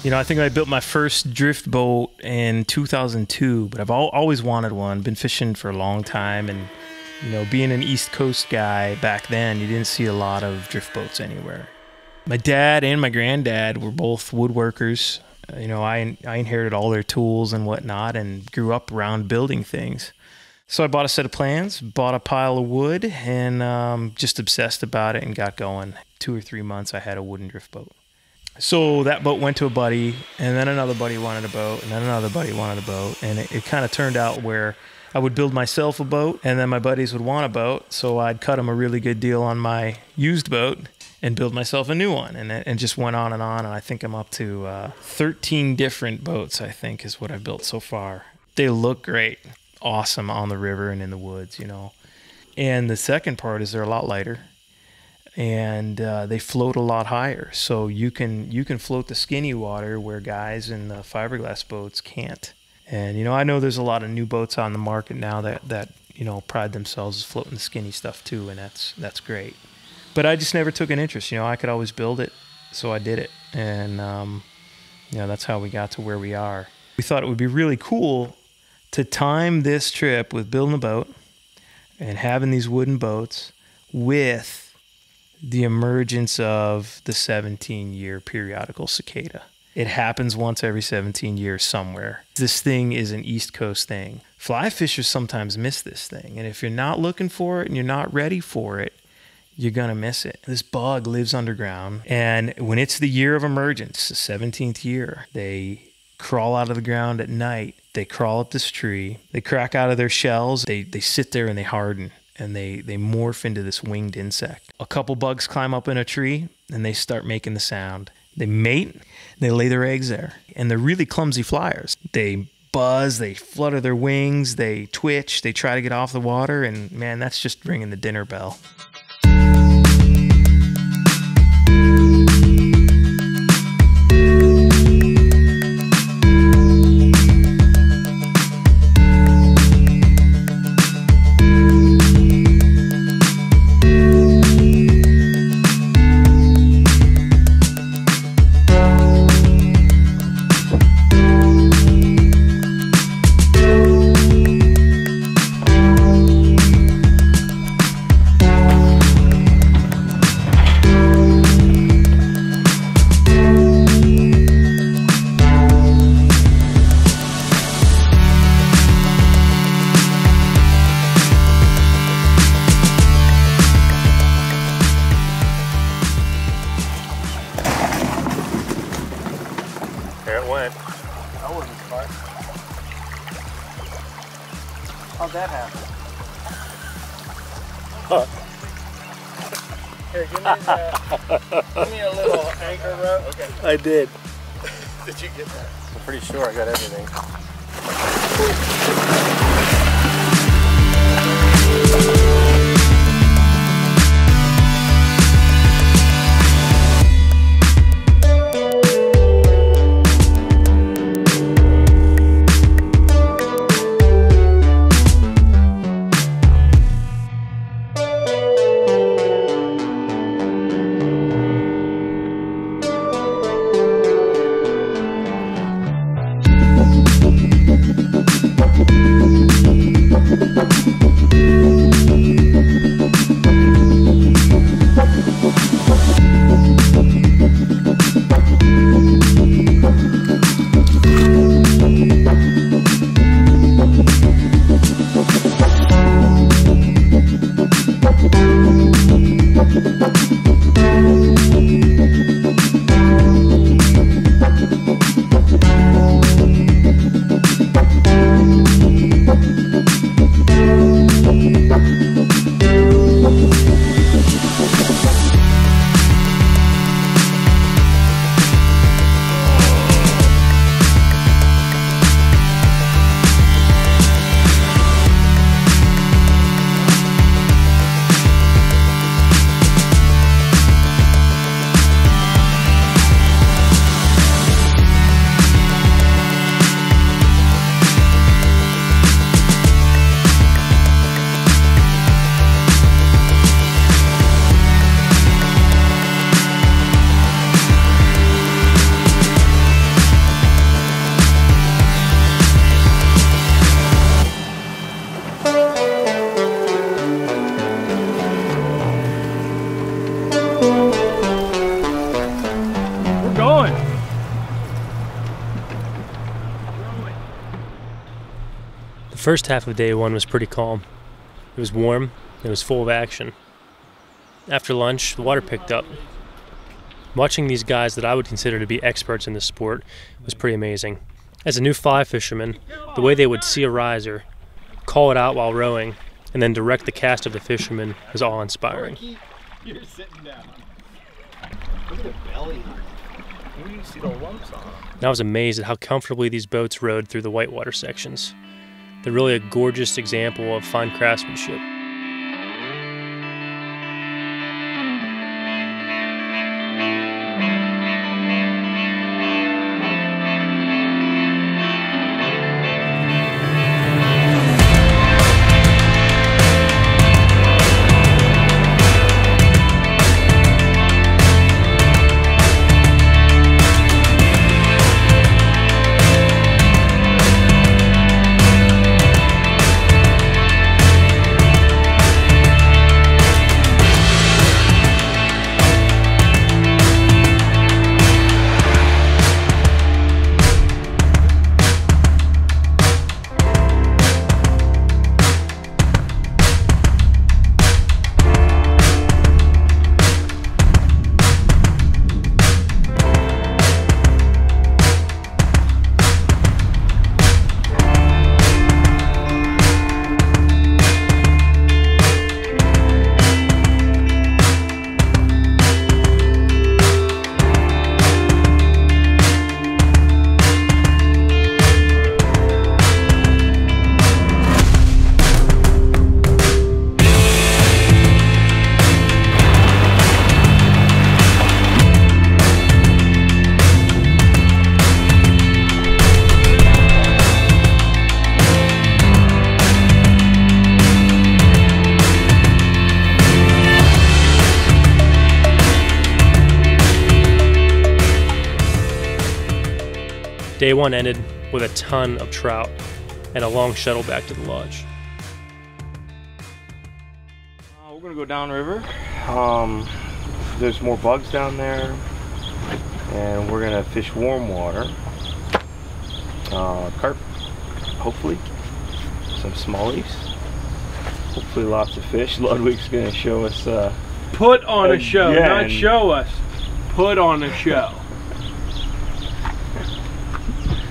You know, I think I built my first drift boat in 2002, but I've always wanted one. Been fishing for a long time, and you know, being an East Coast guy back then, you didn't see a lot of drift boats anywhere. My dad and my granddad were both woodworkers. You know, I inherited all their tools and whatnot, and grew up around building things. So I bought a set of plans, bought a pile of wood, and just obsessed about it and got going. 2 or 3 months, I had a wooden drift boat. So that boat went to a buddy, and then another buddy wanted a boat, and then another buddy wanted a boat, and it kind of turned out where I would build myself a boat, and then my buddies would want a boat, so I'd cut them a really good deal on my used boat and build myself a new one, and just went on, and I think I'm up to 13 different boats, I think, is what I've built so far. They look great, awesome on the river and in the woods, you know. And the second part is they're a lot lighter. And they float a lot higher, so you can float the skinny water where guys in the fiberglass boats can't. And you know, I know there's a lot of new boats on the market now that you know, pride themselves as floating the skinny stuff too, and that's great. But I just never took an interest. You know, I could always build it, so I did it, and you know, that's how we got to where we are. We thought it would be really cool to time this trip with building a boat and having these wooden boats with the emergence of the 17-year periodical cicada. It happens once every 17 years somewhere. This thing is an East Coast thing. Fly fishers sometimes miss this thing, and if you're not looking for it and you're not ready for it, you're gonna miss it. This bug lives underground, and when it's the year of emergence, the 17th year, they crawl out of the ground at night. They crawl up this tree. They crack out of their shells. They sit there and they harden, and they morph into this winged insect. A couple bugs climb up in a tree, and they start making the sound. They mate, and they lay their eggs there. And they're really clumsy flyers. They buzz, they flutter their wings, they twitch, they try to get off the water, and man, that's just ringing the dinner bell. That wasn't smart. How'd that happen? Huh. Here, give me a little anchor rope. Okay. I did. Did you get that? I'm pretty sure I got everything. First half of day one was pretty calm. It was warm, it was full of action. After lunch, the water picked up. Watching these guys that I would consider to be experts in this sport was pretty amazing. As a new fly fisherman, the way they would see a riser, call it out while rowing, and then direct the cast of the fisherman was awe-inspiring. You're sitting down. Look at the belly. You can see the lumps on them. And I was amazed at how comfortably these boats rode through the whitewater sections. They're really a gorgeous example of fine craftsmanship. Day one ended with a ton of trout and a long shuttle back to the lodge. We're gonna go downriver. There's more bugs down there, and we're gonna fish warm water. Carp, hopefully, some smallies, hopefully lots of fish. Ludwig's gonna show us. Put on a show, again. not show us. Put on a show.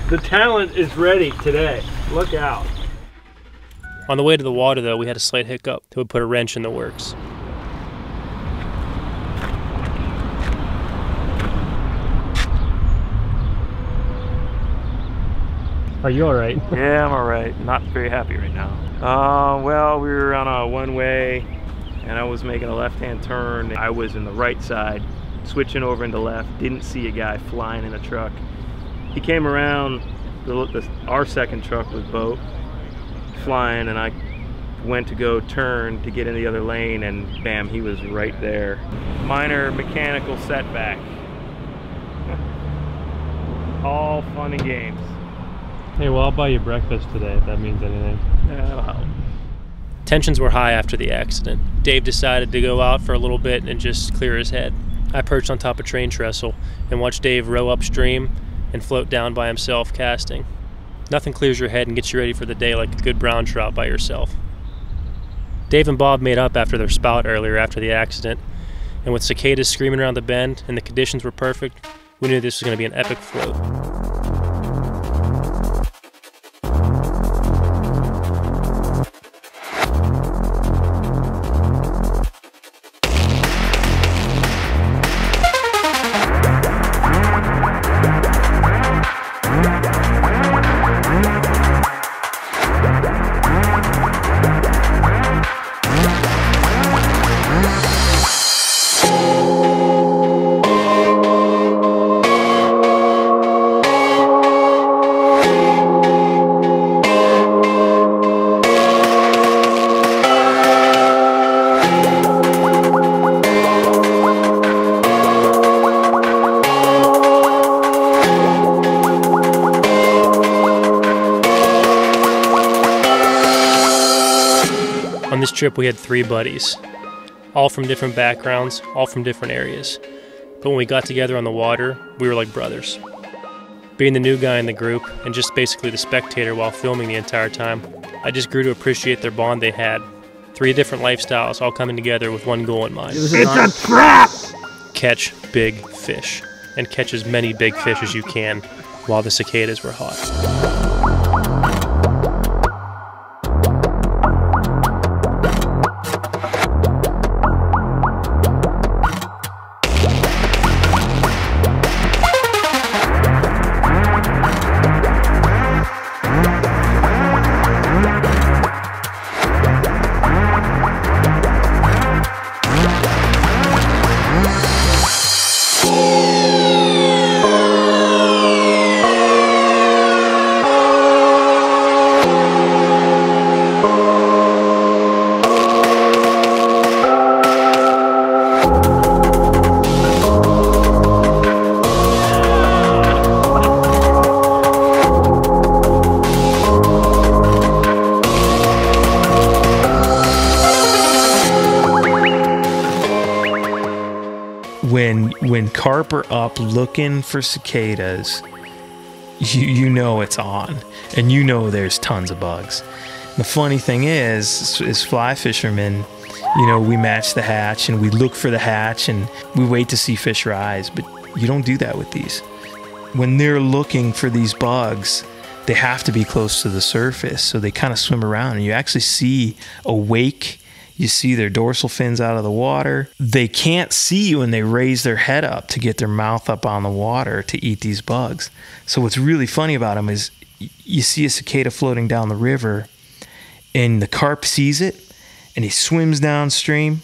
The talent is ready today. Look out. On the way to the water, though, we had a slight hiccup that would put a wrench in the works. Are you all right? Yeah, I'm all right. Not very happy right now. Well, we were on a one-way, and I was making a left-hand turn. I was in the right side, switching over into left. Didn't see a guy flying in a truck. He came around, our second truck was boat, flying, and I went to go turn to get in the other lane, and bam, he was right there. Minor mechanical setback. All fun and games. Hey, well, I'll buy you breakfast today if that means anything. Yeah, that'll help. Tensions were high after the accident. Dave decided to go out for a little bit and just clear his head. I perched on top of train trestle and watched Dave row upstream and float down by himself casting. Nothing clears your head and gets you ready for the day like a good brown trout by yourself. Dave and Bob made up after their spout earlier after the accident, and with cicadas screaming around the bend and the conditions were perfect, we knew this was going to be an epic float. On this trip we had 3 buddies, all from different backgrounds, all from different areas. But when we got together on the water, we were like brothers. Being the new guy in the group and just basically the spectator while filming the entire time, I just grew to appreciate their bond they had. 3 different lifestyles all coming together with one goal in mind. It's a trap! Catch big fish, and catch as many big fish as you can while the cicadas were hot. When carp are up looking for cicadas, you know it's on, and you know there's tons of bugs. The funny thing is fly fishermen, you know, we match the hatch and we look for the hatch and we wait to see fish rise, but you don't do that with these. When they're looking for these bugs, they have to be close to the surface, so they kind of swim around, and you actually see a wake. You see their dorsal fins out of the water. They can't see you when they raise their head up to get their mouth up on the water to eat these bugs. So what's really funny about them is you see a cicada floating down the river, and the carp sees it, and he swims downstream,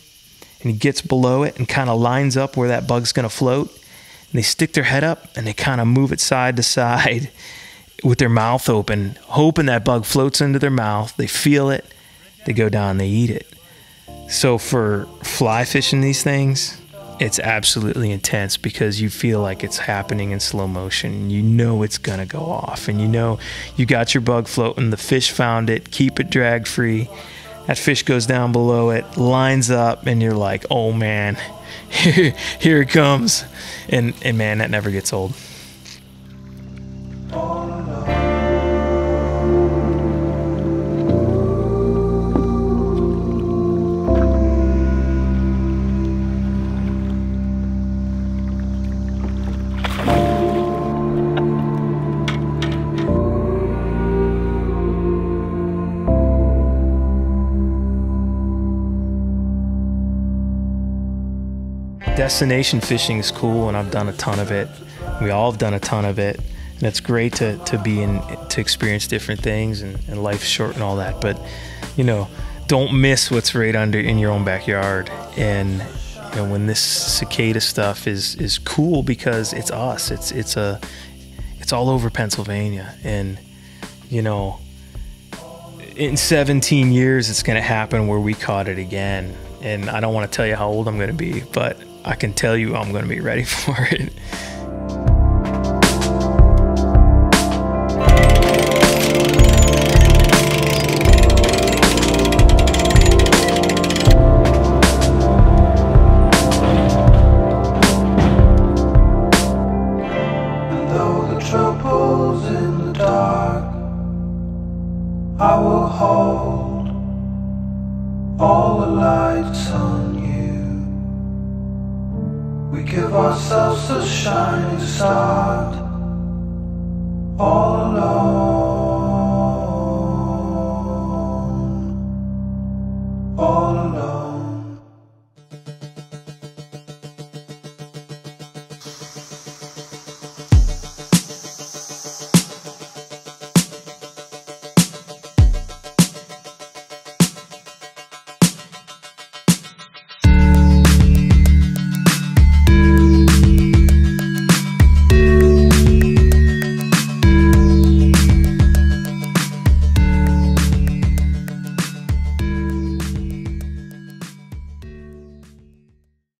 and he gets below it and kind of lines up where that bug's going to float. And they stick their head up, and they kind of move it side to side with their mouth open, hoping that bug floats into their mouth. They feel it. They go down, they eat it. So for fly fishing these things, it's absolutely intense because you feel like it's happening in slow motion. You know it's going to go off, and you know you got your bug floating, the fish found it, keep it drag free. That fish goes down below it, lines up, and you're like, oh man, here it comes. And man, that never gets old. Destination fishing is cool, and I've done a ton of it. We all have done a ton of it, and it's great to experience different things, and life's short and all that. But you know, don't miss what's right in your own backyard. And you know, when this cicada stuff is cool because it's us. It's all over Pennsylvania, and you know, in 17 years it's going to happen where we caught it again. And I don't want to tell you how old I'm going to be, but I can tell you I'm going to be ready for it. And though the trouble's in the dark, I will hold all the lights on you. We give ourselves a shining start all alone.